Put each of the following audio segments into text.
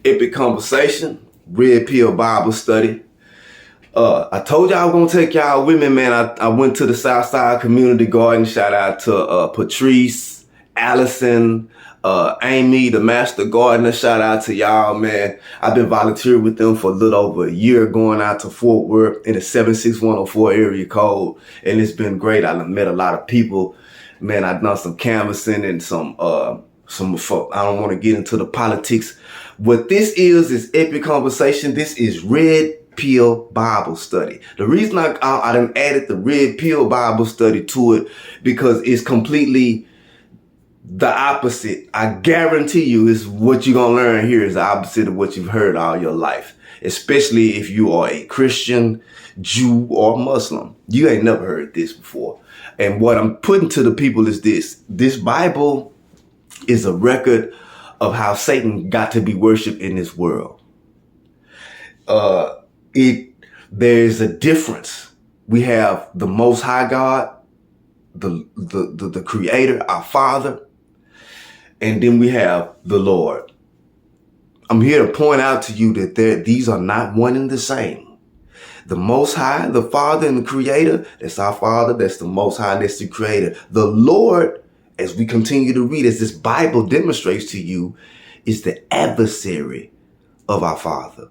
Epic Conversation, Red Pill Bible Study. I told y'all I was gonna take y'all with me, man. I went to the Southside Community Garden. Shout out to Patrice, Allison, Amy, the Master Gardener. Shout out to y'all, man. I've been volunteering with them for a little over a year, going out to Fort Worth in the 76104 area code, and it's been great. I met a lot of people, man. I've done some canvassing and some. I don't want to get into the politics. What this is Epic Conversation. This is Red Pill Bible Study. The reason I done added the Red Pill Bible Study to it because it's completely the opposite. I guarantee you is what you're going to learn here is the opposite of what you've heard all your life, especially if you are a Christian, Jew, or Muslim. You ain't never heard this before. And what I'm putting to the people is this Bible is a record of how Satan got to be worshiped in this world. There's a difference. We have the Most High God, the Creator, our Father, and then we have the Lord. I'm here to point out to you that these are not one and the same. The Most High, the Father and the Creator, that's our Father, that's the Most High, and that's the Creator. The Lord, as we continue to read, as this Bible demonstrates to you, is the adversary of our Father.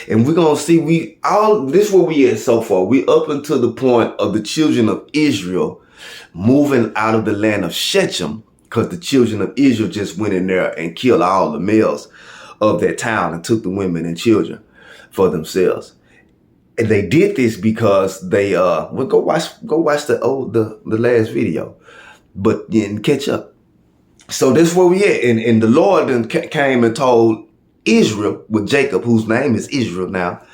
And we're going to see, this is where we at so far. We up until the point of the children of Israel moving out of the land of Shechem, because the children of Israel just went in there and killed all the males of their town and took the women and children for themselves. And they did this because they, go watch the last video, but then catch up. So this is where we at. And the Lord then came and told Israel, with Jacob, whose name is Israel now,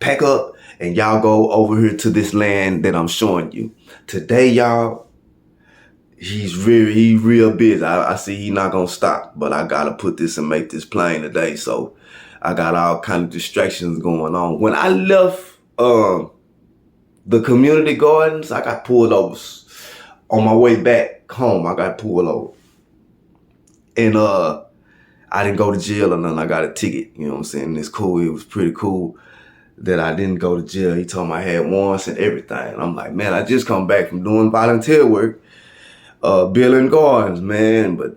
pack up and y'all go over here to this land that I'm showing you. Today, y'all, he's real busy. I see he's not going to stop, but I got to put this and make this plain today. So I got all kind of distractions going on. When I left the community gardens, I got pulled over. On my way back home, I got pulled over. And I didn't go to jail or nothing. I got a ticket. You know what I'm saying? It's cool. It was pretty cool that I didn't go to jail. He told me I had warrants and everything. And I'm like, man, I just come back from doing volunteer work, building gardens, man. But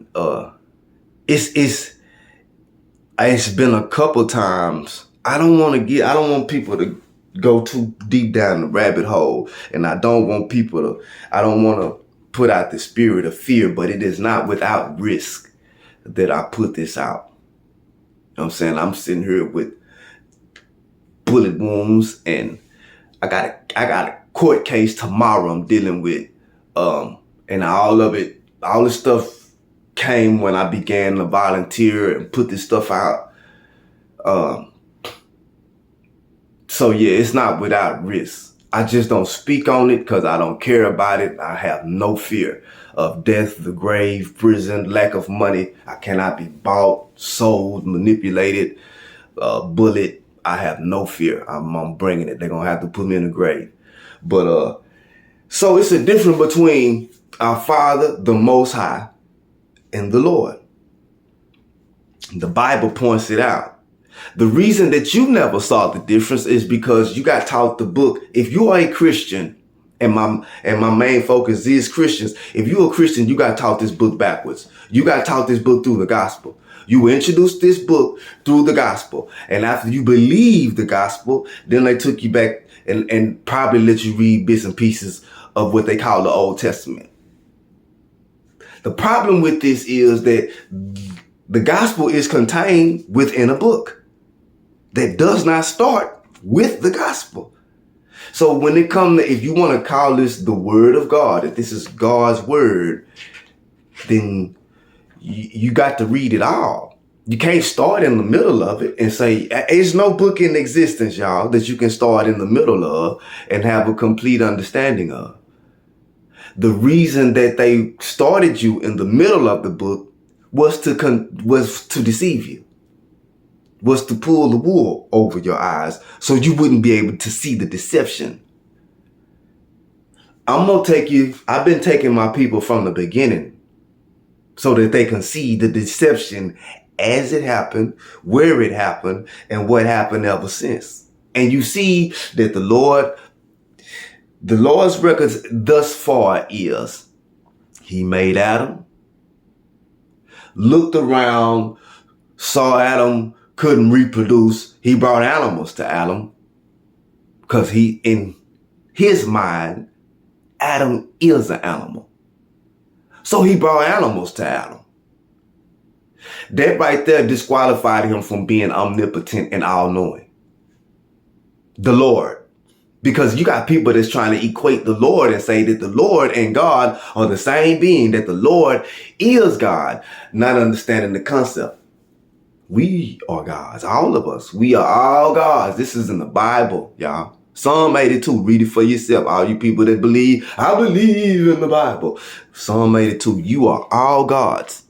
it's been a couple times. I don't want people to go too deep down the rabbit hole. And I don't want to put out the spirit of fear, but it is not without risk that I put this out. You know what I'm saying? I'm sitting here with bullet wounds and I got a court case tomorrow I'm dealing with. And all this stuff came when I began to volunteer and put this stuff out. So yeah, it's not without risk. I just don't speak on it because I don't care about it. I have no fear of death, the grave, prison, lack of money. I cannot be bought, sold, manipulated, bullied. I have no fear. I'm bringing it. They're going to have to put me in the grave. But so it's a difference between our Father, the Most High, and the Lord. The Bible points it out. The reason that you never saw the difference is because you got taught the book. If you are a Christian, and my main focus is Christians, if you're a Christian, you got taught this book backwards. You got taught this book through the gospel. You introduced this book through the gospel. And after you believe the gospel, then they took you back and probably let you read bits and pieces of what they call the Old Testament. The problem with this is that the gospel is contained within a book that does not start with the gospel. So when it comes to, if you want to call this the word of God, if this is God's word, then you got to read it all. You can't start in the middle of it and say, there's no book in existence, y'all, that you can start in the middle of and have a complete understanding of. The reason that they started you in the middle of the book was to deceive you. Was to pull the wool over your eyes so you wouldn't be able to see the deception. I've been taking my people from the beginning so that they can see the deception as it happened, where it happened, and what happened ever since. And you see that the Lord's records thus far is he made Adam, looked around, saw Adam couldn't reproduce. He brought animals to Adam because in his mind, Adam is an animal. So he brought animals to Adam. That right there disqualified him from being omnipotent and all-knowing. The Lord. Because you got people that's trying to equate the Lord and say that the Lord and God are the same being, that the Lord is God, not understanding the concept. We are gods, all of us. We are all gods. This is in the Bible, y'all. Psalm 82, read it for yourself. All you people that believe, I believe in the Bible. Psalm 82, you are all gods.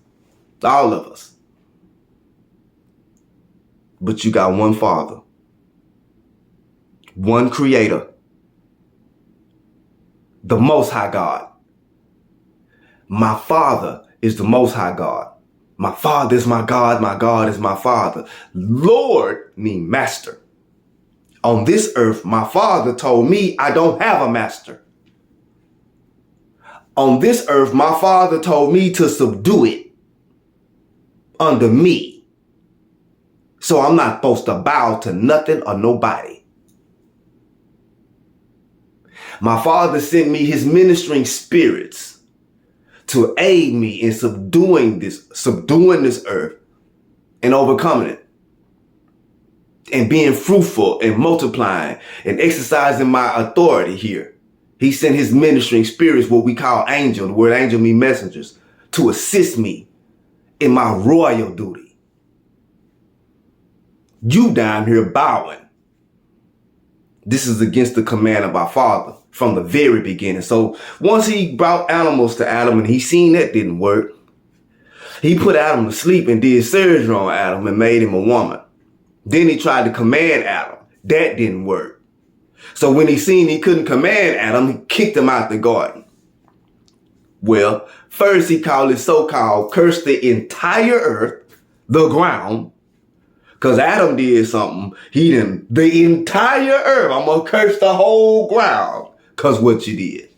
All of us. But you got one Father. One Creator. The Most High God. My Father is the Most High God. My Father is my God is my Father. Lord means master. On this earth, my Father told me I don't have a master. On this earth, my Father told me to subdue it under me. So I'm not supposed to bow to nothing or nobody. My Father sent me his ministering spirits to aid me in subduing this earth and overcoming it and being fruitful and multiplying and exercising my authority here. He sent his ministering spirits, what we call angel, the word angel means messengers, to assist me in my royal duty. You down here bowing. This is against the command of our Father from the very beginning. So once he brought animals to Adam and he seen that didn't work, he put Adam to sleep and did surgery on Adam and made him a woman. Then he tried to command Adam. That didn't work. So when he seen he couldn't command Adam, he kicked him out the garden. Well, first he cursed the entire earth, the ground, because Adam did something. The entire earth, I'm going to curse the whole ground because what you did.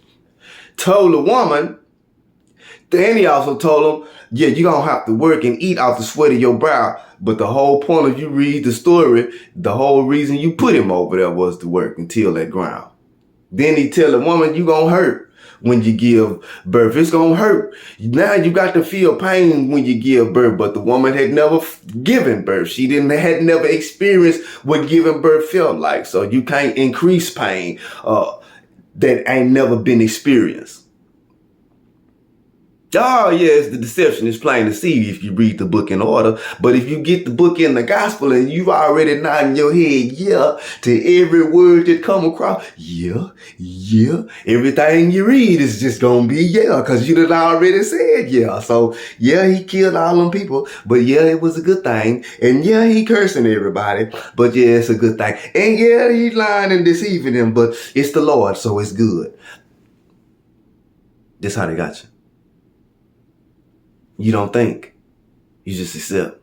Told the woman, then he also told him, yeah, you're going to have to work and eat off the sweat of your brow. But the whole point of you read the story, the whole reason you put him over there was to work and till that ground. Then he tell the woman, you going to hurt when you give birth. It's going to hurt. Now you got to feel pain when you give birth. But the woman had never given birth. She had never experienced what giving birth felt like. So you can't increase pain that ain't never been experienced. Oh, yes, the deception is plain to see if you read the book in order. But if you get the book in the gospel and you've already nodding your head, yeah, to every word that come across, yeah, everything you read is just going to be yeah, because you done already said yeah. So, yeah, he killed all them people, but yeah, it was a good thing. And yeah, he cursing everybody, but yeah, it's a good thing. And yeah, he's lying and deceiving them, but it's the Lord, so it's good. That's how they got you. You don't think. You just accept.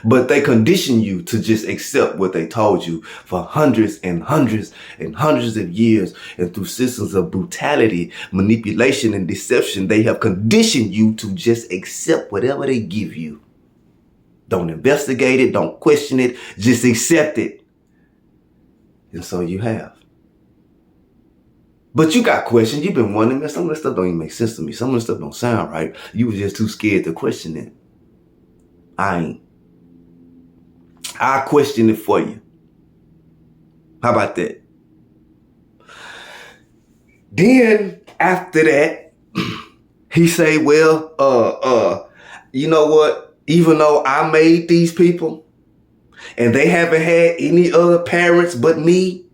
But they condition you to just accept what they told you for hundreds and hundreds and hundreds of years. And through systems of brutality, manipulation, and deception, they have conditioned you to just accept whatever they give you. Don't investigate it. Don't question it. Just accept it. And so you have. But you got questions. You've been wondering, man, some of this stuff don't even make sense to me. Some of this stuff don't sound right. You was just too scared to question it. I ain't. I'll question it for you. How about that? Then after that, he say, well, you know what? Even though I made these people and they haven't had any other parents but me,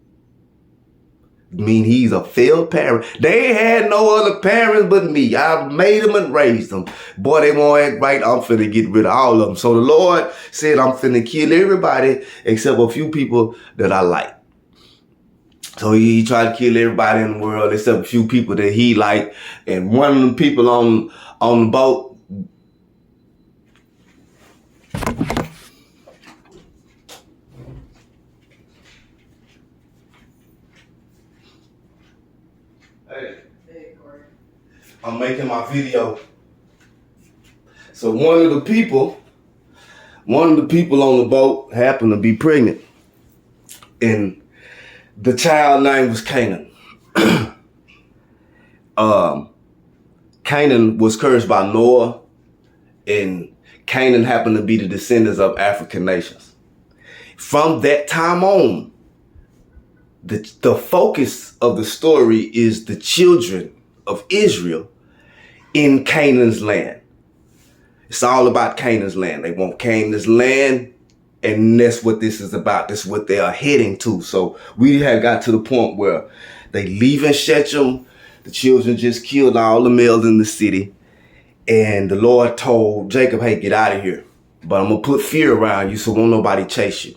he's a failed parent. They had no other parents but me. I made them and raised them. Boy, they won't act right. I'm finna get rid of all of them. So the Lord said, I'm finna kill everybody except a few people that I like. So he tried to kill everybody in the world except a few people that he liked. And one of the people on the boat I'm making my video. So one of the people on the boat happened to be pregnant. And the child name was Canaan. Canaan was cursed by Noah, and Canaan happened to be the descendants of African nations. From that time on, the focus of the story is the children of Israel in Canaan's land. It's all about Canaan's land. They want Canaan's land, and that's what this is about. That's what they are heading to. So we have got to the point where they leaving Shechem. The children just killed all the males in the city. And the Lord told Jacob, hey, get out of here. But I'm going to put fear around you so won't nobody chase you.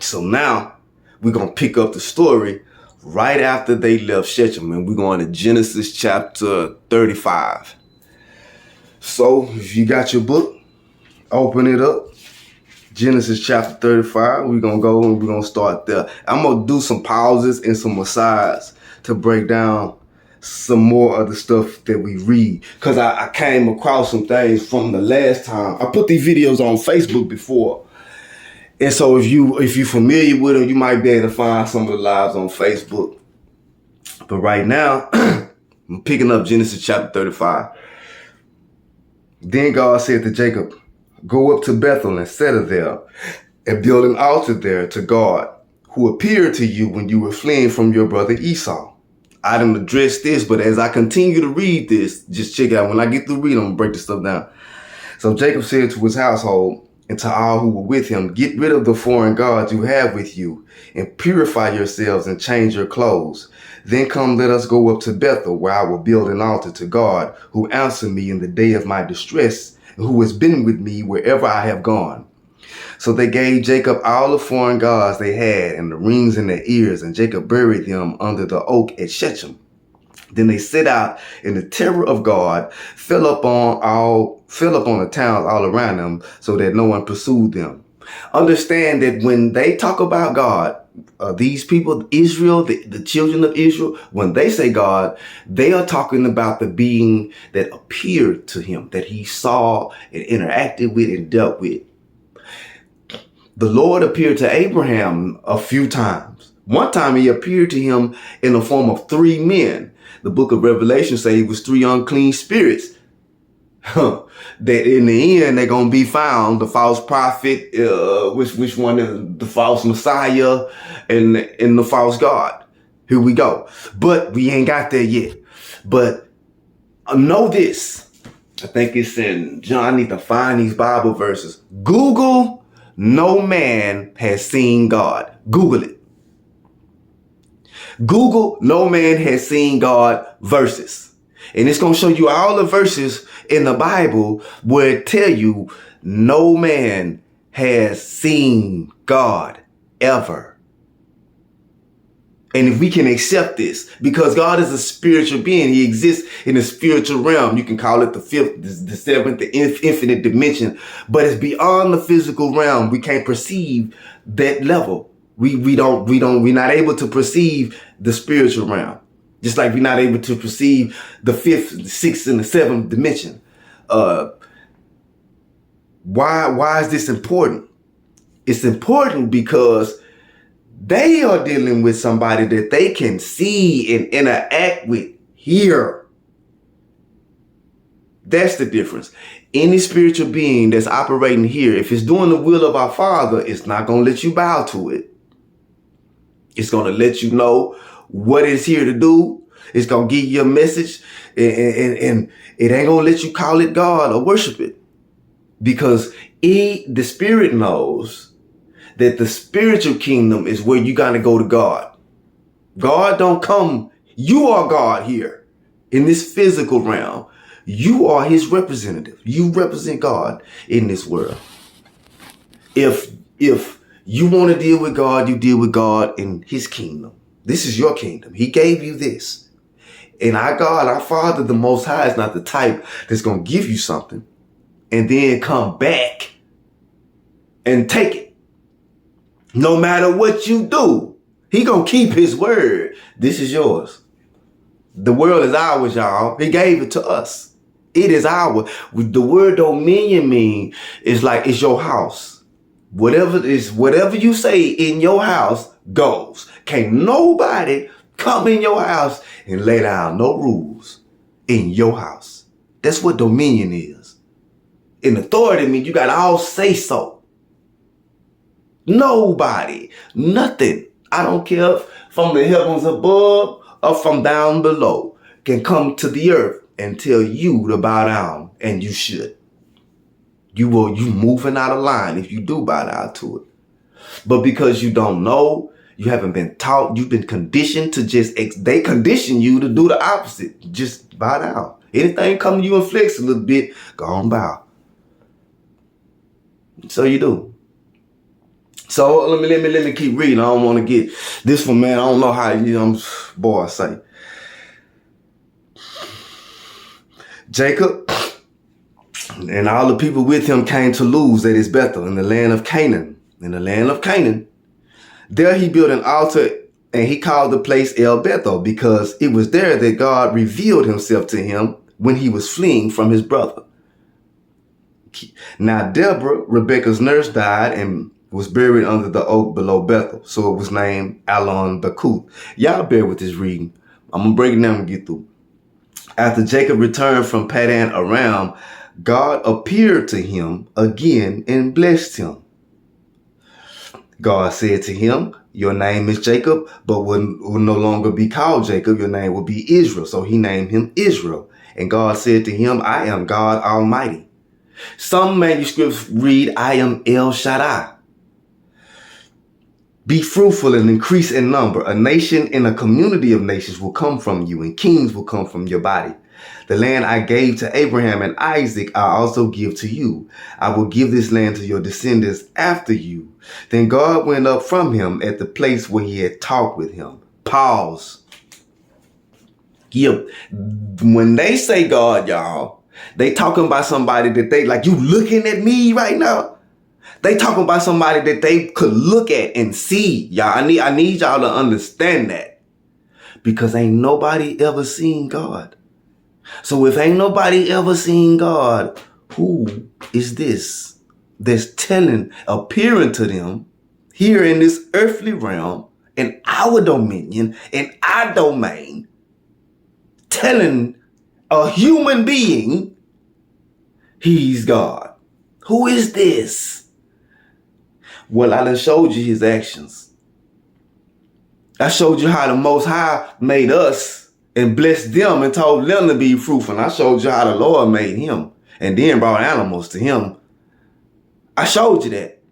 So now we're going to pick up the story right after they left Shechem. And we're going to Genesis chapter 35. So if you got your book, open it up. Genesis chapter 35. We're going to go and we're going to start there. I'm going to do some pauses and some asides to break down some more of the stuff that we read. Because I came across some things from the last time. I put these videos on Facebook before. And so if you're familiar with them, you might be able to find some of the lives on Facebook. But right now, I'm picking up Genesis chapter 35. Then God said to Jacob, go up to Bethel and settle there and build an altar there to God, who appeared to you when you were fleeing from your brother Esau. I didn't address this, but as I continue to read this, just check out. When I get through reading, I'm going to break this stuff down. So Jacob said to his household and to all who were with him, get rid of the foreign gods you have with you and purify yourselves and change your clothes. Then come, let us go up to Bethel, where I will build an altar to God, who answered me in the day of my distress, and who has been with me wherever I have gone. So they gave Jacob all the foreign gods they had and the rings in their ears, and Jacob buried them under the oak at Shechem. Then they set out, and the terror of God fell upon the towns all around them, so that no one pursued them. Understand that when they talk about God, these people, Israel, the children of Israel, when they say God, they are talking about the being that appeared to him, that he saw and interacted with and dealt with. The Lord appeared to Abraham a few times. One time he appeared to him in the form of 3 men. The book of Revelation says it was 3 unclean spirits. That in the end, they're going to be found, the false prophet, which one is the false Messiah and the false God. Here we go. But we ain't got there yet. But know this. I think it's in John. I need to find these Bible verses. Google, no man has seen God. Google it. Google, no man has seen God verses. And it's going to show you all the verses in the Bible where it tell you no man has seen God ever. And if we can accept this, because God is a spiritual being, he exists in the spiritual realm. You can call it the 5th, the 7th, the infinite dimension, but it's beyond the physical realm. We can't perceive that level. We're not able to perceive the spiritual realm. Just like we're not able to perceive the 5th, the 6th, and the 7th dimension. Why is this important? It's important because they are dealing with somebody that they can see and interact with here. That's the difference. Any spiritual being that's operating here, if it's doing the will of our Father, it's not going to let you bow to it. It's going to let you know what it's here to do. It's going to give you a message, and it ain't going to let you call it God or worship it, because the Spirit knows that the spiritual kingdom is where you got to go to God. God don't come. You are God here in this physical realm. You are his representative. You represent God in this world. If you want to deal with God, you deal with God in his kingdom. This is your kingdom. He gave you this. And our God, our Father, the Most High, is not the type that's going to give you something and then come back and take it. No matter what you do, he gonna keep his word. This is yours. The world is ours, y'all. He gave it to us. It is ours. The word dominion mean is like it's your house. Whatever you say in your house goes. Can't nobody come in your house and lay down no rules in your house. That's what dominion is. And authority means you got all say so. Nobody, nothing. I don't care from the heavens above or from down below can come to the earth and tell you to bow down, and you should. You moving out of line if you do bow down to it. But because you don't know, you haven't been taught, you've been conditioned to they condition you to do the opposite. Just bow down. Anything come to you and flex a little bit, go on bow. So you do. So let me keep reading. I don't want to get this one, man. I don't know how boy, I say. Jacob and all the people with him came to Luz that is Bethel in the land of Canaan. In the land of Canaan, there he built an altar and he called the place El Bethel because it was there that God revealed himself to him when he was fleeing from his brother. Now Deborah, Rebekah's nurse, died and was buried under the oak below Bethel. So it was named Allon Bakuth. Y'all bear with this reading. I'm going to break it down and get through. After Jacob returned from Padan Aram, God appeared to him again and blessed him. God said to him, your name is Jacob, but will no longer be called Jacob. Your name will be Israel. So he named him Israel. And God said to him, I am God Almighty. Some manuscripts read, I am El Shaddai. Be fruitful and increase in number. A nation and a community of nations will come from you, and kings will come from your body. The land I gave to Abraham and Isaac, I also give to you. I will give this land to your descendants after you. Then God went up from him at the place where he had talked with him. Pause. Yeah. When they say God, y'all, they talking about somebody that they like, you looking at me right now? They talking about somebody that they could look at and see. Y'all, I need y'all to understand that. Because ain't nobody ever seen God. So if ain't nobody ever seen God, who is this that's appearing to them here in this earthly realm, in our dominion, in our domain, telling a human being he's God? Who is this? Well, I done showed you his actions. I showed you how the Most High made us and blessed them and told them to be fruitful. And I showed you how the Lord made him and then brought animals to him. I showed you that.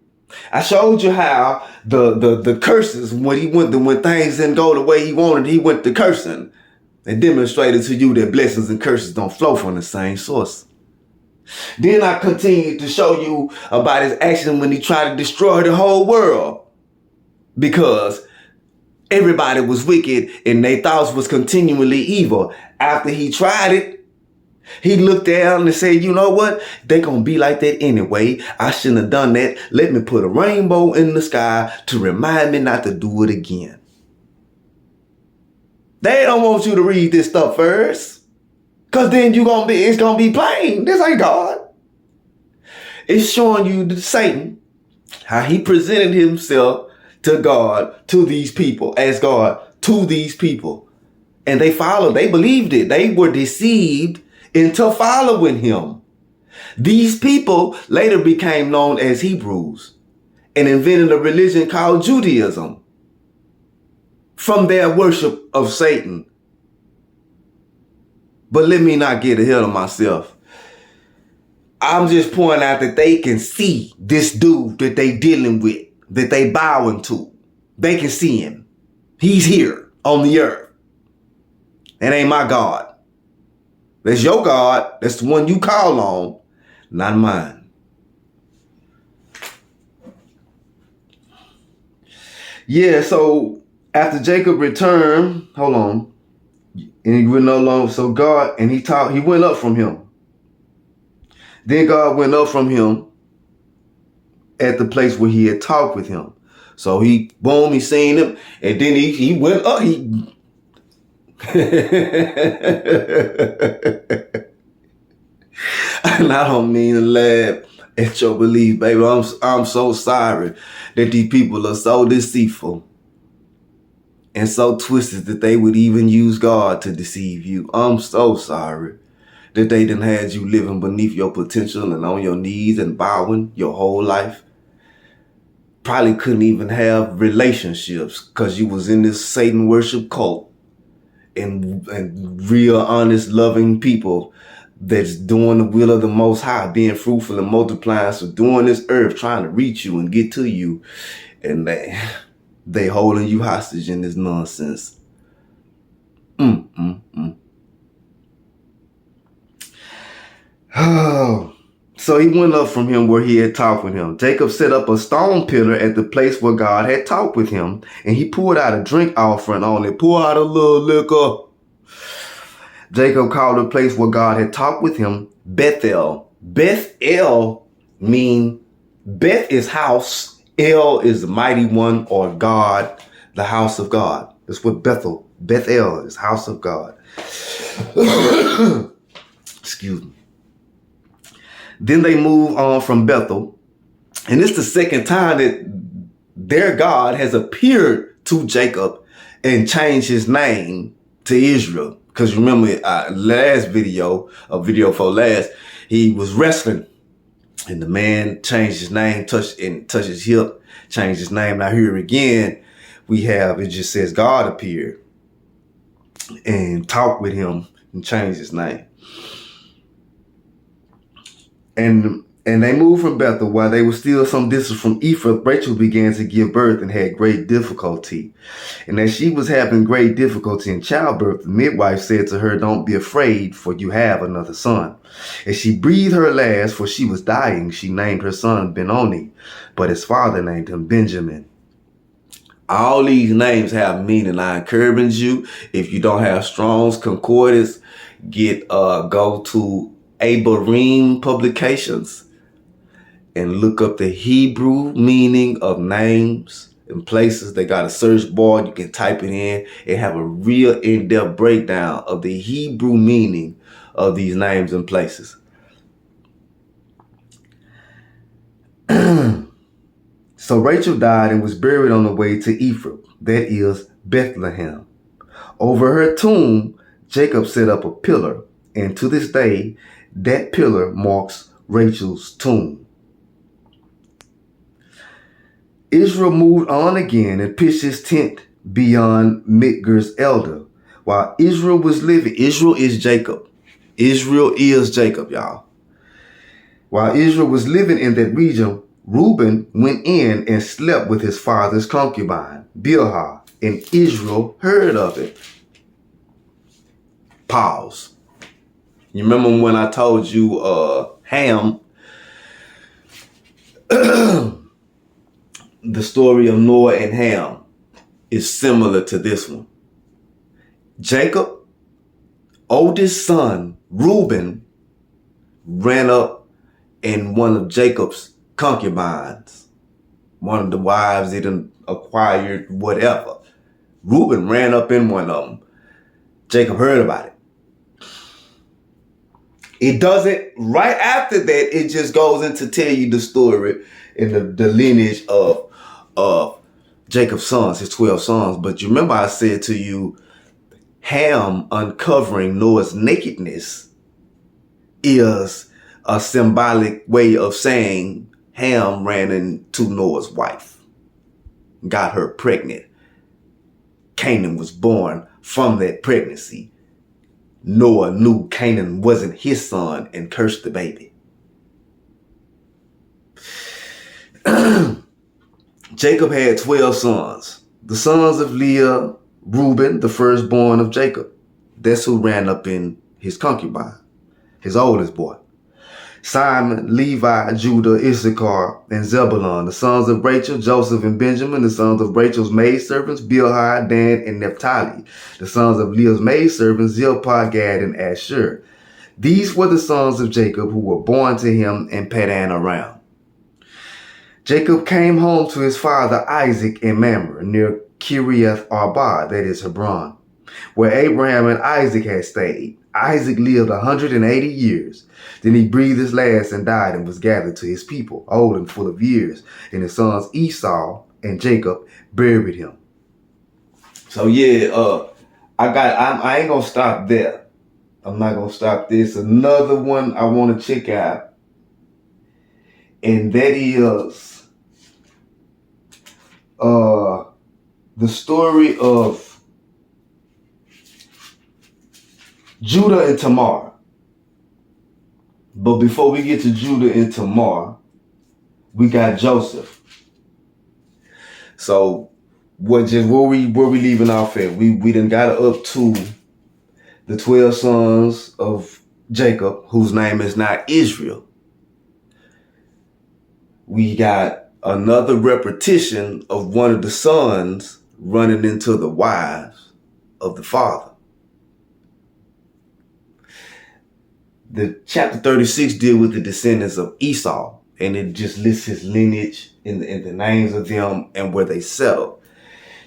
I showed you how the curses, when things didn't go the way he wanted, he went to cursing and demonstrated to you that blessings and curses don't flow from the same source. Then I continued to show you about his action when he tried to destroy the whole world because everybody was wicked and their thoughts was continually evil. After he tried it, he looked down and said, you know what? They're going to be like that anyway. I shouldn't have done that. Let me put a rainbow in the sky to remind me not to do it again. They don't want you to read this stuff first. Because then it's going to be plain. This ain't God. It's showing you Satan, how he presented himself to God, to these people, as God, to these people. And they believed it. They were deceived into following him. These people later became known as Hebrews and invented a religion called Judaism from their worship of Satan. But let me not get ahead of myself. I'm just pointing out that they can see this dude that they dealing with, that they bowing to. They can see him. He's here on the earth. That ain't my God. That's your God. That's the one you call on, not mine. Yeah, so after Jacob returned, hold on. And he went no longer. So God, and he went up from him. Then God went up from him at the place where he had talked with him. So he seen him, and then he went up. And I don't mean to laugh at your belief, baby. I'm so sorry that these people are so deceitful and so twisted that they would even use God to deceive you. I'm so sorry that they done had you living beneath your potential and on your knees and bowing your whole life. Probably couldn't even have relationships because you was in this Satan worship cult, and real honest loving people that's doing the will of the Most High, being fruitful and multiplying, so doing this earth, trying to reach you and get to you, and they holding you hostage in this nonsense. Oh. So he went up from him where he had talked with him. Jacob set up a stone pillar at the place where God had talked with him, and he poured out a drink offering on it. Pour out a little liquor. Jacob called the place where God had talked with him Bethel. Bethel mean Beth is house. El is the mighty one, or God, the house of God. That's what Bethel is, house of God. Excuse me. Then they move on from Bethel, and it's the second time that their God has appeared to Jacob and changed his name to Israel. Because remember, last video, a video for last, he was wrestling, and the man changed his name, touched his hip, changed his name. Now here again, it just says God appeared and talked with him and changed his name. And they moved from Bethel. While they were still some distance from Ephrath, Rachel began to give birth and had great difficulty. And as she was having great difficulty in childbirth, the midwife said to her, "Don't be afraid, for you have another son." As she breathed her last, for she was dying, she named her son Benoni, but his father named him Benjamin. All these names have meaning. I encourage you, if you don't have Strong's Concordance, go to Abarim Publications and look up the Hebrew meaning of names and places. They got a search bar. You can type it in and have a real in-depth breakdown of the Hebrew meaning of these names and places. So Rachel died and was buried on the way to Ephrath, that is Bethlehem. Over her tomb, Jacob set up a pillar, and to this day, that pillar marks Rachel's tomb. Israel moved on again and pitched his tent beyond Migdal's elder. While Israel was living, Israel is Jacob. Israel is Jacob, y'all. While Israel was living in that region, Reuben went in and slept with his father's concubine, Bilhah, and Israel heard of it. Pause. You remember when I told you Ham, the story of Noah and Ham is similar to this one. Jacob, oldest son, Reuben, ran up in one of Jacob's concubines, one of the wives he done acquired, whatever. Reuben ran up in one of them. Jacob heard about it. It doesn't, right after that, it just goes into tell you the story in the lineage of Jacob's sons, his 12 sons. But you remember I said to you, Ham uncovering Noah's nakedness is a symbolic way of saying Ham ran into Noah's wife, got her pregnant. Canaan was born from that pregnancy. Noah knew Canaan wasn't his son and cursed the baby. Jacob had 12 sons. The sons of Leah, Reuben, the firstborn of Jacob. That's who ran up in his concubine, his oldest boy. Simon, Levi, Judah, Issachar, and Zebulun. The sons of Rachel, Joseph and Benjamin. The sons of Rachel's maidservants, Bilhah, Dan, and Naphtali. The sons of Leah's maidservants, Zilpah, Gad, and Asher. These were the sons of Jacob who were born to him in Padan Aram. Jacob came home to his father Isaac in Mamre, near Kiriath Arba, that is Hebron. where Abraham and Isaac had stayed. Isaac lived 180 years. Then he breathed his last and died and was gathered to his people, old and full of years. And his sons Esau and Jacob buried him. So yeah, I ain't gonna stop there. I'm not gonna stop this. Another one I want to check out, and that is the story of Judah and Tamar. But before we get to Judah and Tamar, we got Joseph. So where we leaving off at? We done got up to the 12 sons of Jacob, whose name is now Israel. We got another repetition of one of the sons running into the wives of the father. The chapter 36 deal with the descendants of Esau, and it just lists his lineage in the names of them and where they settled.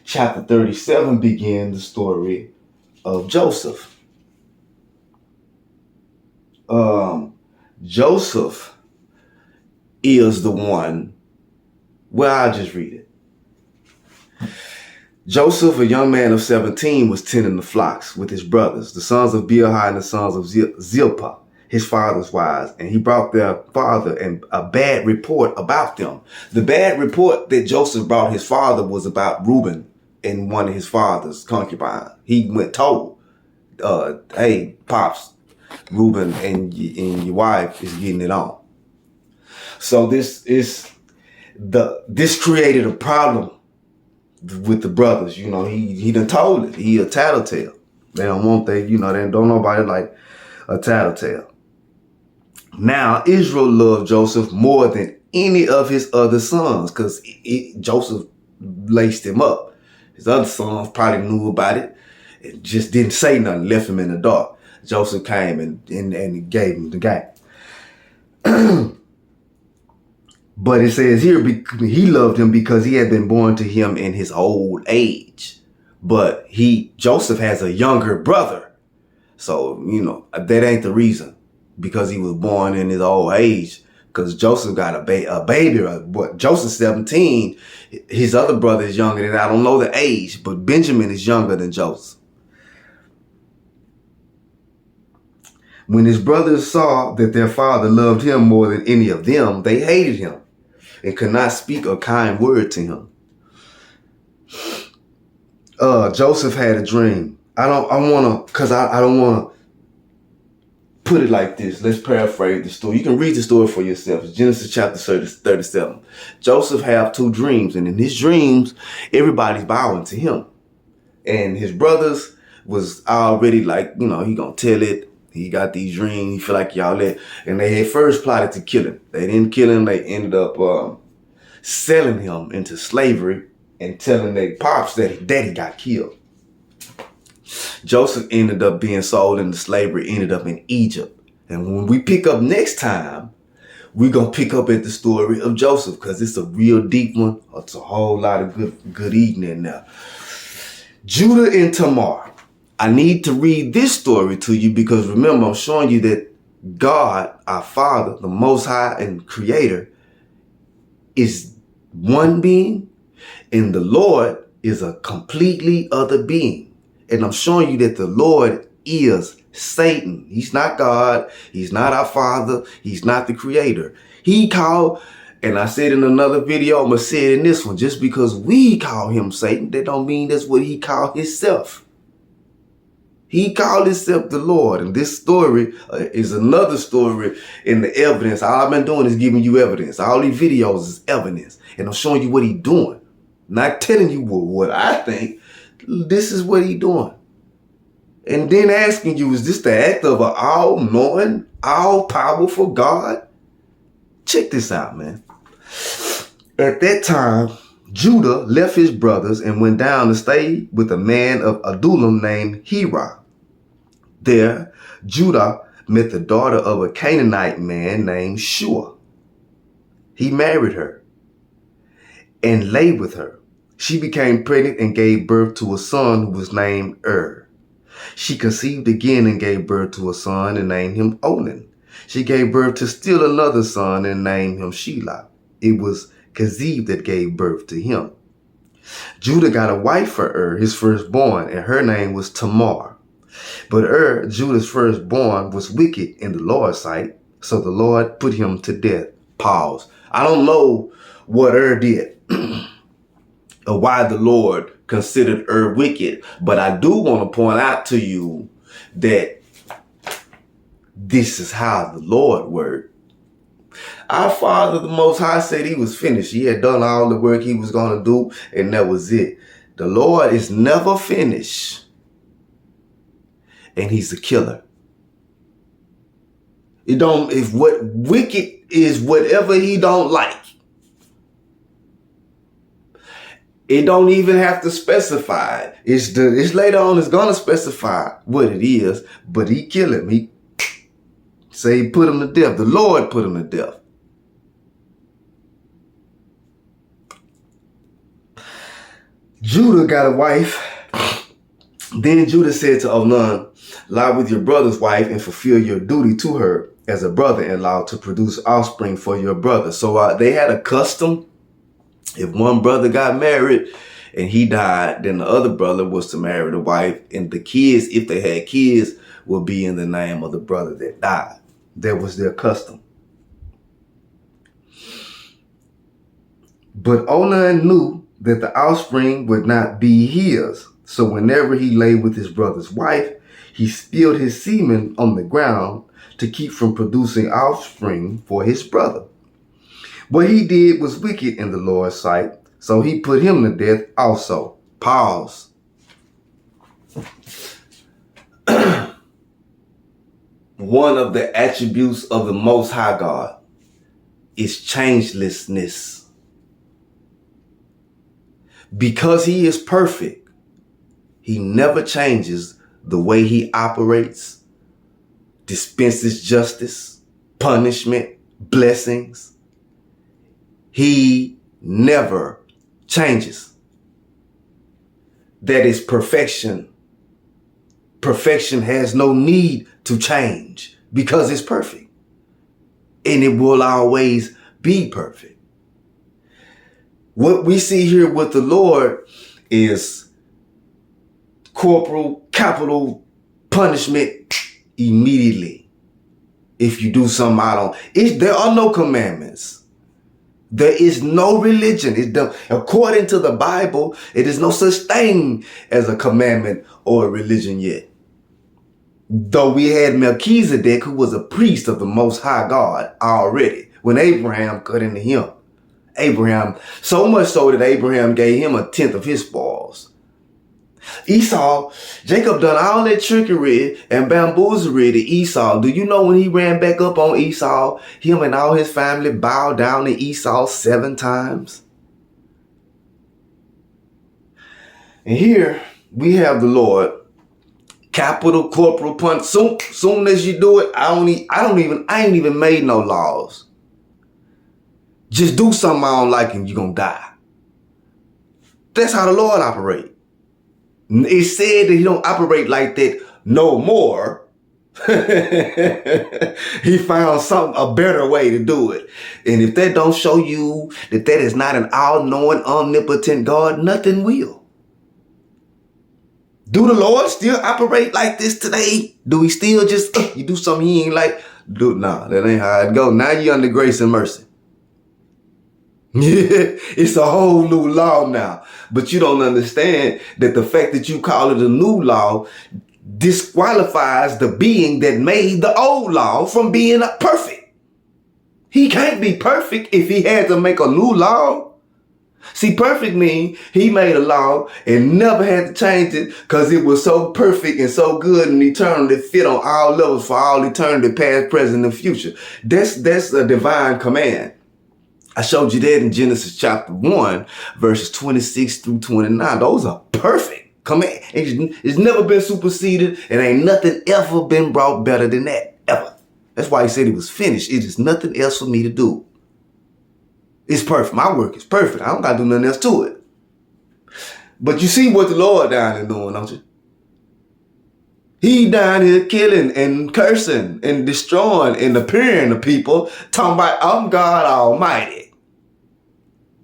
Chapter 37 begins the story of Joseph. Joseph is the one, well, I'll just read it. Joseph, a young man of 17, was tending the flocks with his brothers, the sons of Bilhah and the sons of Zilpah, his father's wives, and he brought their father a bad report about them. The bad report that Joseph brought his father was about Reuben and one of his father's concubines. He went told, hey, Pops, Reuben and your wife is getting it on. So this created a problem with the brothers. You know, he done told it. He a tattletale. They don't want they don't nobody like a tattletale. Now Israel loved Joseph more than any of his other sons because Joseph laced him up. His other sons probably knew about it and just didn't say nothing, left him in the dark. Joseph came and gave him the game. But it says here, he loved him because he had been born to him in his old age. But Joseph has a younger brother. So, that ain't the reason. Because he was born in his old age. Because Joseph got a baby. But Joseph's 17. His other brother is younger than, I don't know the age, but Benjamin is younger than Joseph. When his brothers saw that their father loved him more than any of them, they hated him and could not speak a kind word to him. Joseph had a dream. I don't want to put it like this. Let's paraphrase the story. You can read the story for yourself. It's Genesis chapter 37. Joseph had 2 dreams, and in his dreams, everybody's bowing to him. And his brothers was already like, he gonna tell it. He got these dreams. He feel like y'all let, and they had first plotted to kill him. They didn't kill him. They ended up selling him into slavery and telling their pops that his daddy got killed. Joseph ended up being sold into slavery, ended up in Egypt. And when we pick up next time, we're going to pick up at the story of Joseph because it's a real deep one. It's a whole lot of good eating in there. Judah and Tamar. I need to read this story to you because remember, I'm showing you that God, our Father, the Most High and Creator, is one being, and the Lord is a completely other being. And I'm showing you that the Lord is Satan. He's not God. He's not our Father. He's not the Creator. He called, and I said in another video, I'm going to say it in this one, just because we call him Satan, that don't mean that's what he called himself. He called himself the Lord. And this story is another story in the evidence. All I've been doing is giving you evidence. All these videos is evidence. And I'm showing you what he's doing. Not telling you what I think. This is what he's doing. And then asking you, is this the act of an all-knowing, all-powerful God? Check this out, man. At that time, Judah left his brothers and went down to stay with a man of Adullam named Hira. There, Judah met the daughter of a Canaanite man named Shua. He married her and lay with her. She became pregnant and gave birth to a son who was named She conceived again and gave birth to a son and named him Onan. She gave birth to still another son and named him Shelah. It was Kazib that gave birth to him. Judah got a wife for his firstborn, and her name was Tamar. But Judah's firstborn, was wicked in the Lord's sight, so the Lord put him to death. Pause. I don't know what did or why the Lord considered wicked, but I do want to point out to you that this is how the Lord worked. Our Father, the Most High, said he was finished. He had done all the work he was going to do, and that was it. The Lord is never finished, and he's a killer. If what wicked is whatever he don't like, it don't even have to specify. It's later on it's gonna specify what it is, but he kill him. He say he put him to death. The Lord put him to death. Judah got a wife. Then Judah said to Onan, lie with your brother's wife and fulfill your duty to her as a brother-in-law to produce offspring for your brother. So they had a custom. If one brother got married and he died, then the other brother was to marry the wife, and the kids, if they had kids, would be in the name of the brother that died. That was their custom. But Onan knew that the offspring would not be his. So whenever he lay with his brother's wife, he spilled his semen on the ground to keep from producing offspring for his brother. What he did was wicked in the Lord's sight, so he put him to death also. Pause. One of the attributes of the Most High God is changelessness. Because he is perfect, he never changes the way he operates, dispenses justice, punishment, blessings. He never changes. That is perfection. Perfection has no need to change because it's perfect. And it will always be perfect. What we see here with the Lord is corporal, capital punishment immediately. If you do something there are no commandments. There is no religion. According to the Bible, it is no such thing as a commandment or a religion yet. Though we had Melchizedek, who was a priest of the Most High God already, when Abraham cut into him. Abraham, so much so that Abraham gave him 1/10 of his spoils. Esau, Jacob done all that trickery and bamboozlery to Esau. Do you know when he ran back up on Esau, him and all his family bowed down to Esau 7 times? And here we have the Lord, capital corporal punch. Soon as you do it, I ain't even made no laws. Just do something I don't like and you're gonna die. That's how the Lord operates. It said that he don't operate like that no more. He found a better way to do it. And if that don't show you that is not an all-knowing, omnipotent God, nothing will. Do the Lord still operate like this today? Do he still just, you do something he ain't like? Nah, that ain't how it go. Now you under grace and mercy. Yeah, it's a whole new law now. But you don't understand that the fact that you call it a new law disqualifies the being that made the old law from being perfect. He can't be perfect if he had to make a new law. See, perfect means he made a law and never had to change it because it was so perfect and so good and eternal that fit on all levels for all eternity, past, present, and future. That's a divine command. I showed you that in Genesis chapter 1, verses 26 through 29. Those are perfect command. It's never been superseded, and ain't nothing ever been brought better than that, ever. That's why he said he was finished. It is nothing else for me to do. It's perfect. My work is perfect. I don't got to do nothing else to it. But you see what the Lord down there doing, don't you? He down here killing and cursing and destroying and appearing to people, talking about I'm God Almighty.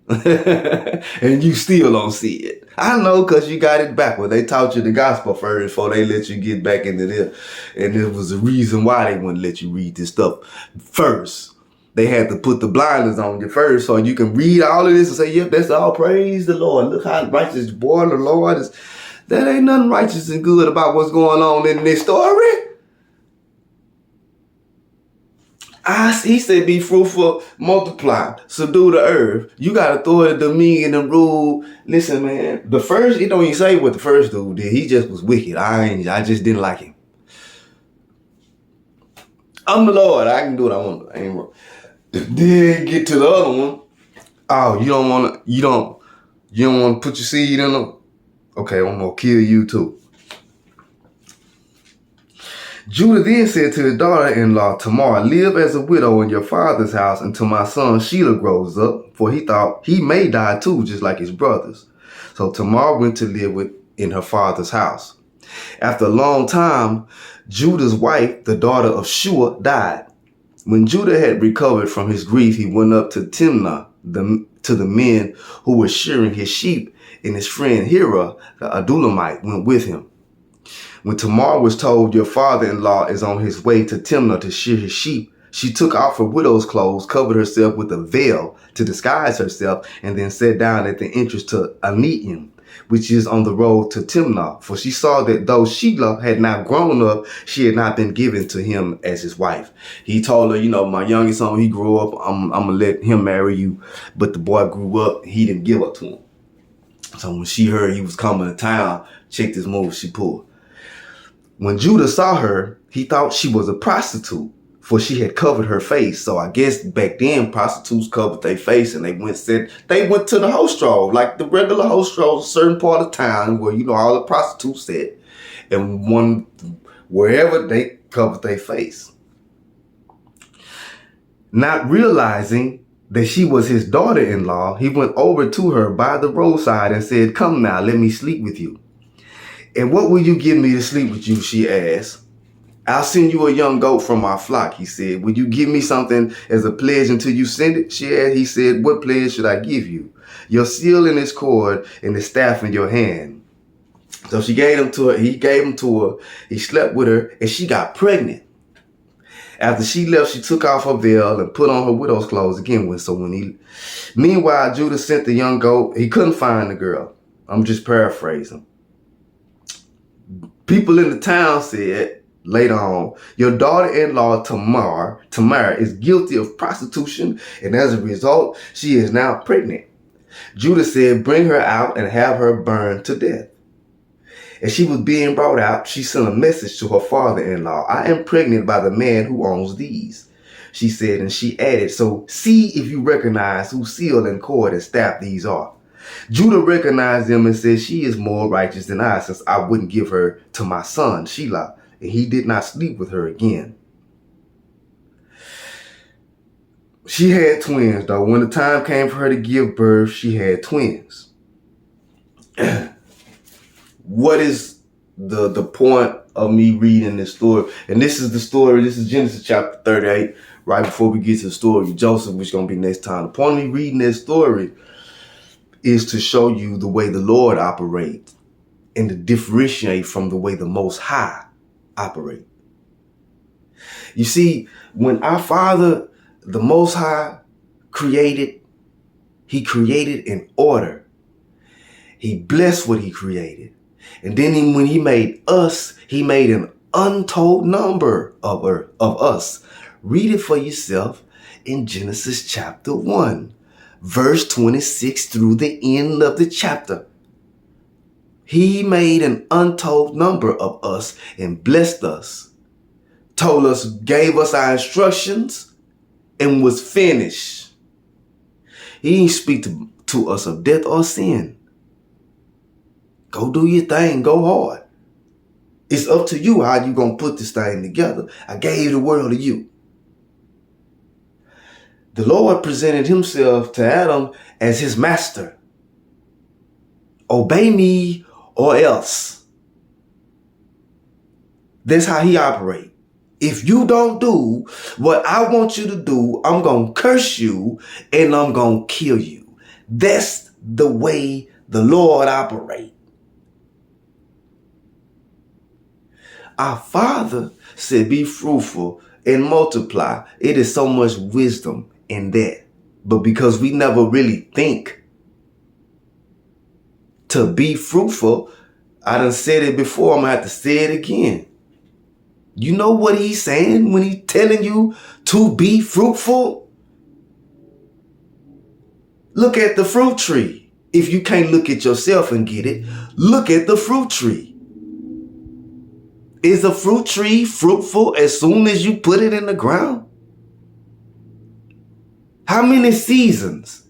And you still don't see it. I know, because you got it backward. They taught you the gospel first before they let you get back into this. And there was a reason why they wouldn't let you read this stuff first. They had to put the blinders on you first so you can read all of this and say, yep, that's all. Praise the Lord. Look how righteous boy the Lord is. That ain't nothing righteous and good about what's going on in this story. He said, be fruitful, multiply, subdue the earth. You got authority, dominion, and rule. Listen, man, the first, it don't even say what the first dude did. He just was wicked. I just didn't like him. I'm the Lord. I can do what I want. I ain't wrong. Then get to the other one. Oh, you don't want to put your seed in them? Okay, I'm going to kill you too. Judah then said to his daughter-in-law, Tamar, live as a widow in your father's house until my son Shelah grows up, for he thought he may die too, just like his brothers. So Tamar went to live in her father's house. After a long time, Judah's wife, the daughter of Shua, died. When Judah had recovered from his grief, he went up to Timnah, to the men who were shearing his sheep, and his friend Hira, the Adulamite, went with him. When Tamar was told, your father-in-law is on his way to Timnah to shear his sheep, she took off her widow's clothes, covered herself with a veil to disguise herself, and then sat down at the entrance to Aniim, which is on the road to Timnah. For she saw that though Shelah had not grown up, she had not been given to him as his wife. He told her, my youngest son, he grew up, I'm going to let him marry you. But the boy grew up, he didn't give up to him. So when she heard he was coming to town, check this move she pulled. When Judah saw her, he thought she was a prostitute, for she had covered her face. So I guess back then prostitutes covered their face, and they went to the host drove, like the regular host drove, a certain part of town where all the prostitutes sat, and wherever they covered their face. Not realizing that she was his daughter-in-law, he went over to her by the roadside and said, come now, let me sleep with you. And what will you give me to sleep with you? She asked. I'll send you a young goat from our flock, he said. Will you give me something as a pledge until you send it? She asked. He said, what pledge should I give you? Your seal and its cord and the staff in your hand. So she gave him to her. He gave him to her. He slept with her, and she got pregnant. After she left, she took off her veil and put on her widow's clothes again. Meanwhile, Judah sent the young goat. He couldn't find the girl. I'm just paraphrasing. People in the town said later on, your daughter-in-law Tamar is guilty of prostitution, and as a result, she is now pregnant. Judah said, bring her out and have her burned to death. As she was being brought out, she sent a message to her father-in-law. I am pregnant by the man who owns these, she said, and she added, so see if you recognize whose seal and cord and staff these are. Judah recognized them and said, she is more righteous than I, since I wouldn't give her to my son, Shelah, and he did not sleep with her again. She had twins, though. When the time came for her to give birth, she had twins. What is the point of me reading this story? And this is the story. This is Genesis chapter 38, right before we get to the story of Joseph, which is going to be next time. The point of me reading this story is to show you the way the Lord operates and to differentiate from the way the Most High operate. You see, when our Father, the Most High, created, he created in order. He blessed what he created. And then when he made us, he made an untold number of us. Read it for yourself in Genesis chapter 1. Verse 26 through the end of the chapter. He made an untold number of us and blessed us, gave us our instructions, and was finished. He didn't speak to us of death or sin. Go do your thing, go hard. It's up to you how you gonna put this thing together. I gave the world to you. The Lord presented himself to Adam as his master. Obey me or else. That's how he operates. If you don't do what I want you to do, I'm going to curse you and I'm going to kill you. That's the way the Lord operates. Our Father said, be fruitful and multiply. It is so much wisdom in that. But because we never really think to be fruitful, I done said it before, I'm going to have to say it again. You know what he's saying when he's telling you to be fruitful? Look at the fruit tree. If you can't look at yourself and get it, look at the fruit tree. Is a fruit tree fruitful as soon as you put it in the ground? How many seasons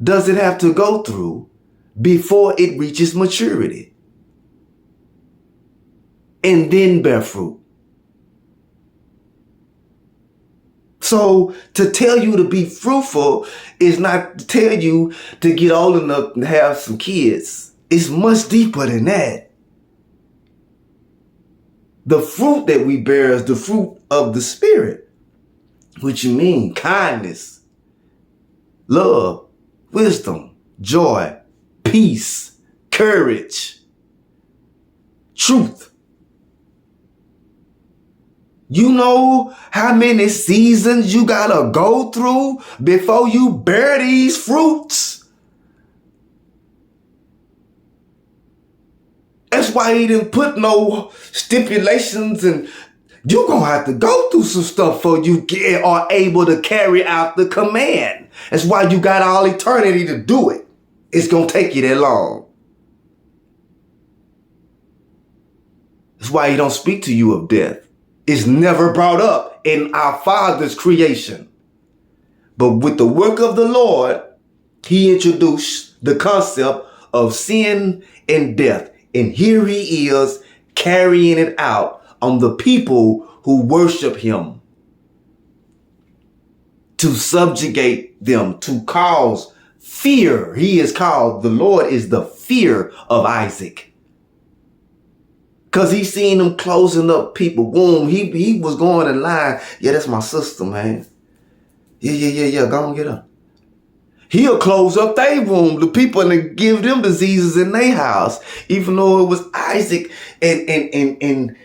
does it have to go through before it reaches maturity and then bear fruit? So to tell you to be fruitful is not to tell you to get old enough and have some kids. It's much deeper than that. The fruit that we bear is the fruit of the Spirit, which means kindness, love, wisdom, joy, peace, courage, truth. You know how many seasons you gotta go through before you bear these fruits? That's why he didn't put no stipulations, and you're gonna have to go through some stuff before you are able to carry out the command. That's why you got all eternity to do it. It's gonna take you that long. That's why he don't speak to you of death. It's never brought up in our Father's creation. But with the work of the Lord, he introduced the concept of sin and death. And here he is carrying it out on the people who worship him, to subjugate them, to cause fear. He is called, the Lord is the fear of Isaac. Because he seen them closing up people womb. He was going in line. Yeah, that's my sister, man. Yeah. Go on, get up. He'll close up their womb. The people and give them diseases in their house. Even though it was Isaac and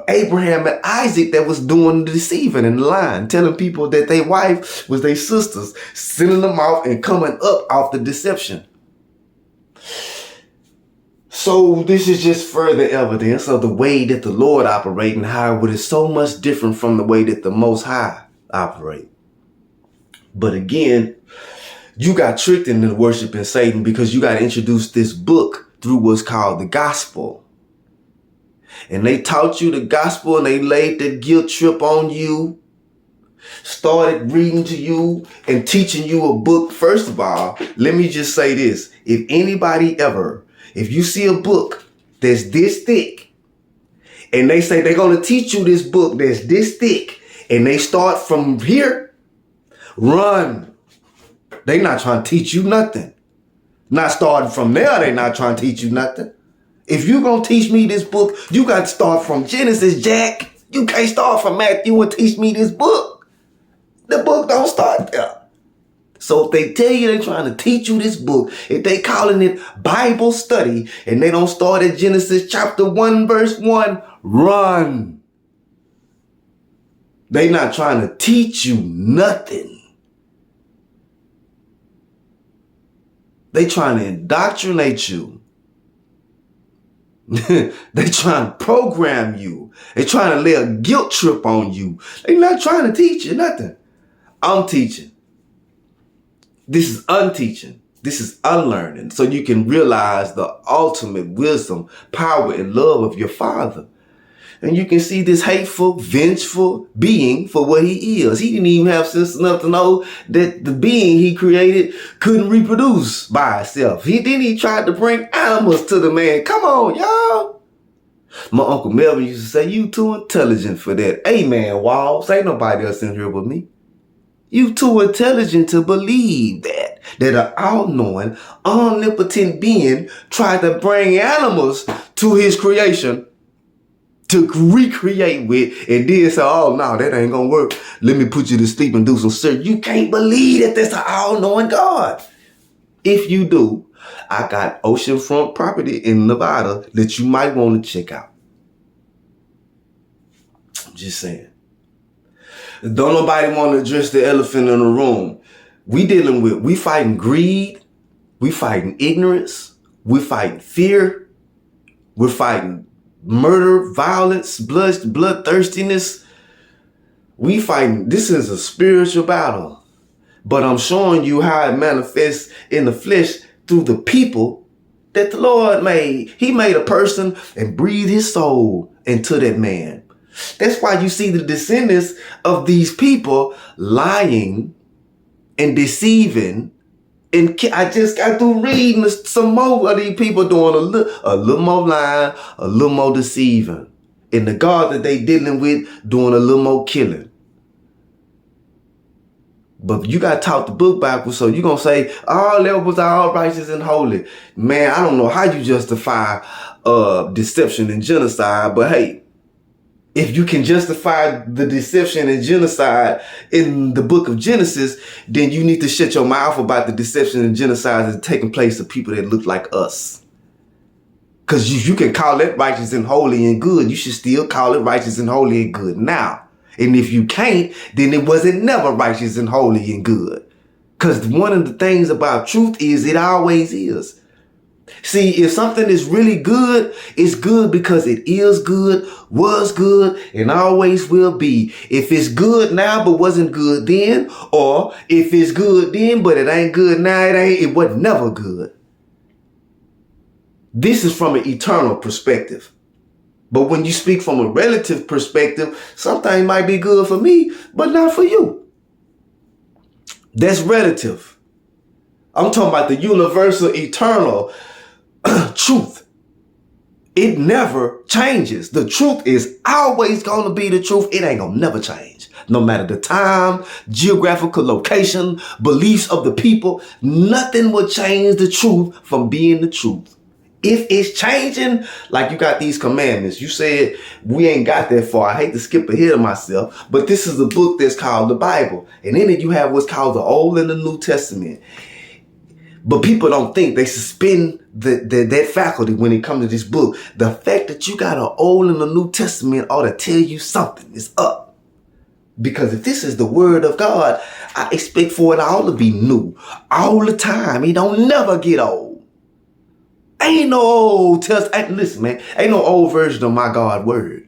Abraham and Isaac that was doing the deceiving in the line. Telling people that their wife was their sisters. Sending them off and coming up off the deception. So this is just further evidence of the way that the Lord operates and how it is so much different from the way that the Most High operate. But again, you got tricked into worshiping Satan because you got to introduce this book through what's called the gospel. And they taught you the gospel and they laid the guilt trip on you, started reading to you and teaching you a book. First of all, let me just say this. If you see a book that's this thick and they say they're going to teach you this book that's this thick and they start from here, run. They're not trying to teach you nothing. Not starting from there, they're not trying to teach you nothing. If you're going to teach me this book, you got to start from Genesis, Jack. You can't start from Matthew and teach me this book. The book don't start there. So if they tell you they're trying to teach you this book, if they calling it Bible study and they don't start at Genesis chapter 1, verse 1, run. They not trying to teach you nothing. They trying to indoctrinate you. They trying to program you. They trying to lay a guilt trip on you. They not trying to teach you nothing. I'm teaching. This is unteaching. This is unlearning. So you can realize the ultimate wisdom, power, and love of your Father. And you can see this hateful, vengeful being for what he is. He didn't even have sense enough to know that the being he created couldn't reproduce by itself. He tried to bring animals to the man. Come on, y'all. My Uncle Melvin used to say, you too intelligent for that. Amen, Walls. Ain't nobody else in here but me. You too intelligent to believe that an all-knowing, omnipotent being tried to bring animals to his creation to recreate with, and then say, oh, no, that ain't gonna work. Let me put you to sleep and do some search. You can't believe that that's an all-knowing God. If you do, I got oceanfront property in Nevada that you might want to check out. I'm just saying. Don't nobody want to address the elephant in the room. We fighting greed. We fighting ignorance. We fighting fear. We're fighting murder, violence, bloodthirstiness. We fighting. This is a spiritual battle. But I'm showing you how it manifests in the flesh through the people that the Lord made. He made a person and breathed his soul into that man. That's why you see the descendants of these people lying and deceiving. And I just got through reading some more of these people doing a little more lying, a little more deceiving. And the God that they dealing with doing a little more killing. But you got to talk the book backwards, so you're going to say, all levels are all righteous and holy. Man, I don't know how you justify deception and genocide, but hey, if you can justify the deception and genocide in the book of Genesis, then you need to shut your mouth about the deception and genocide that's taking place of people that look like us. Because you can call it righteous and holy and good. You should still call it righteous and holy and good now. And if you can't, then it wasn't never righteous and holy and good. Because one of the things about truth is it always is. See, if something is really good, it's good because it is good, was good, and always will be. If it's good now but wasn't good then, or if it's good then but it ain't good now, it wasn't never good. This is from an eternal perspective. But when you speak from a relative perspective, something might be good for me, but not for you. That's relative. I'm talking about the universal, eternal truth. It never changes. The truth is always going to be the truth. It ain't going to never change. No matter the time, geographical location, beliefs of the people, nothing will change the truth from being the truth. If it's changing, like you got these commandments, you said we ain't got that far. I hate to skip ahead of myself, but this is a book that's called the Bible. And in it, you have what's called the Old and the New Testament. But people don't think, they suspend that faculty when it comes to this book. The fact that you got an Old and a New Testament ought to tell you something is up. Because if this is the word of God, I expect for it all to be new all the time. It don't never get old. Ain't no old testament. Listen, man, ain't no old version of my God word.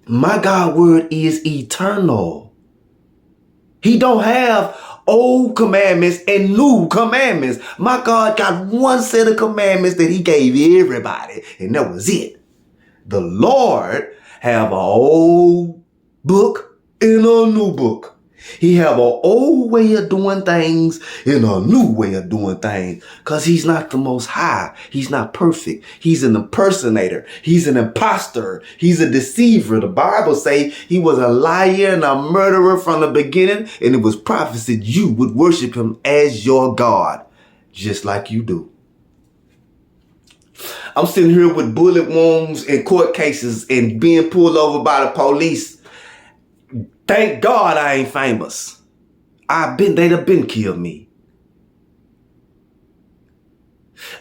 My God word is eternal. He don't have old commandments and new commandments. My God got one set of commandments that he gave everybody, and that was it. The Lord have an old book and a new book. He have an old way of doing things and a new way of doing things, because he's not the most high. He's not perfect. He's an impersonator. He's an imposter. He's a deceiver. The Bible say he was a liar and a murderer from the beginning, and it was prophesied you would worship him as your God, just like you do. I'm sitting here with bullet wounds in court cases and being pulled over by the police. Thank God I ain't famous. They'd have been killed me.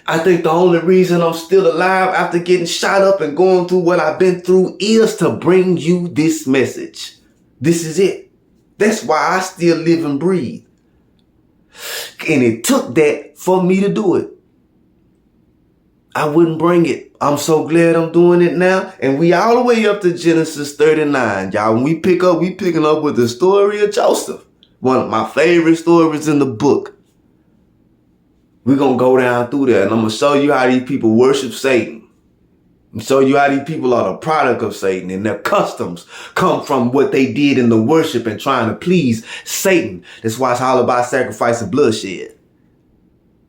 I think the only reason I'm still alive after getting shot up and going through what I've been through is to bring you this message. This is it. That's why I still live and breathe. And it took that for me to do it. I wouldn't bring it. I'm so glad I'm doing it now. And we all the way up to Genesis 39. Y'all, when we picking up with the story of Joseph. One of my favorite stories in the book. We're going to go down through there, and I'm going to show you how these people worship Satan. And show you how these people are the product of Satan, and their customs come from what they did in the worship and trying to please Satan. That's why it's all about sacrifice and bloodshed.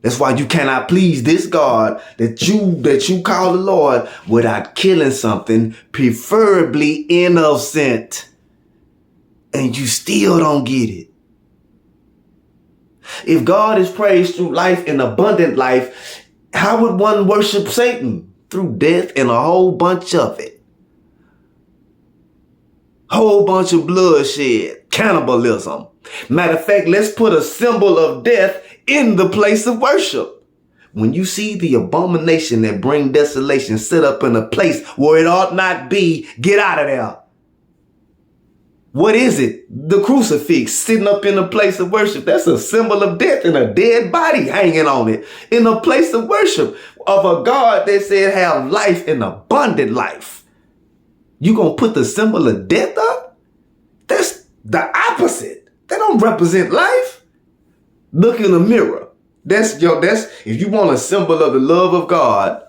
That's why you cannot please this God that you call the Lord without killing something, preferably innocent. And you still don't get it. If God is praised through life and abundant life, how would one worship Satan? through death and a whole bunch of it. Whole bunch of bloodshed, cannibalism. Matter of fact, let's put a symbol of death in the place of worship. When you see the abomination that bring desolation set up in a place where it ought not be, get out of there. What is it? The crucifix sitting up in a place of worship. That's a symbol of death and a dead body hanging on it in a place of worship of a God that said have life and abundant life. You gonna put the symbol of death up? That's the opposite. That don't represent life. Look in the mirror. That's if you want a symbol of the love of God,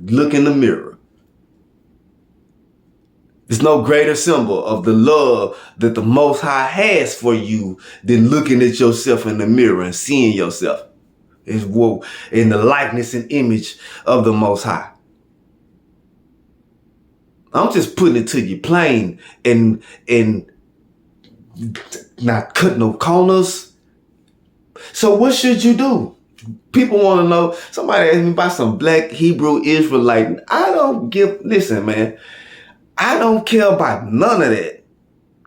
look in the mirror. There's no greater symbol of the love that the Most High has for you than looking at yourself in the mirror and seeing yourself in the likeness and image of the Most High. I'm just putting it to you plain and not cutting no corners. So what should you do? People want to know. Somebody asked me about some black Hebrew Israelite. Listen, man. I don't care about none of that.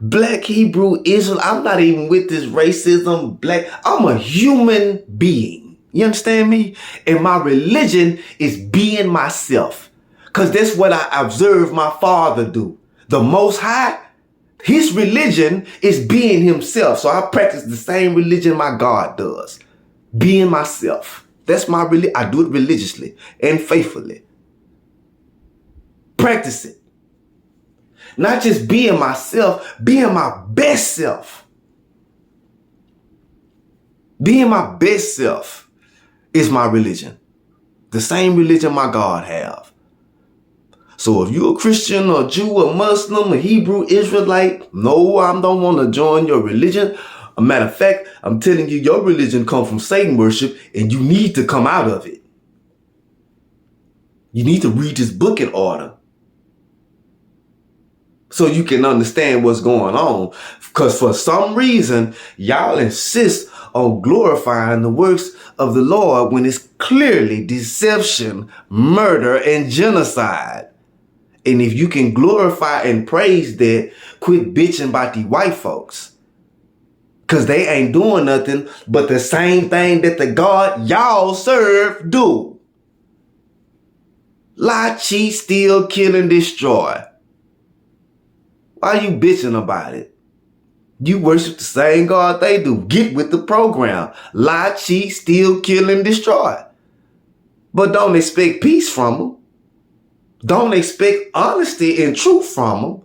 Black Hebrew Israel. I'm not even with this racism. I'm a human being. You understand me? And my religion is being myself. Because that's what I observe my Father do. The Most High, his religion is being himself. So I practice the same religion my God does. Being myself. That's my religion. I do it religiously and faithfully. Practice it. Not just being myself, being my best self. Being my best self is my religion. The same religion my God have. So if you're a Christian or Jew or Muslim or Hebrew Israelite, no, I don't want to join your religion. A matter of fact, I'm telling you, your religion comes from Satan worship and you need to come out of it. You need to read this book in order so you can understand what's going on. Because for some reason, y'all insist on glorifying the works of the Lord when it's clearly deception, murder, and genocide. And if you can glorify and praise that, quit bitching about these white folks. Because they ain't doing nothing but the same thing that the God y'all serve do. Lie, cheat, steal, kill, and destroy. Why you bitching about it? You worship the same God they do. Get with the program. Lie, cheat, steal, kill, and destroy. But don't expect peace from them. Don't expect honesty and truth from them.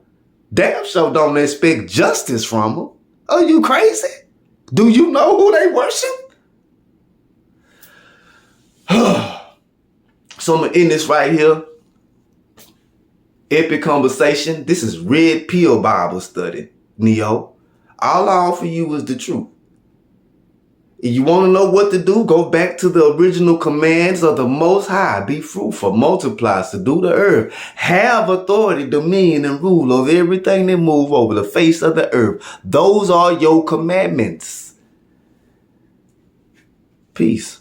Damn sure don't expect justice from them. Are you crazy? Do you know who they worship? So I'm going to end this right here. Epic conversation. This is Red Pill Bible Study, Neo. All I offer you is the truth. If you want to know what to do, go back to the original commands of the Most High. Be fruitful, multiply, subdue the earth. Have authority, dominion, and rule over everything that move over the face of the earth. Those are your commandments. Peace.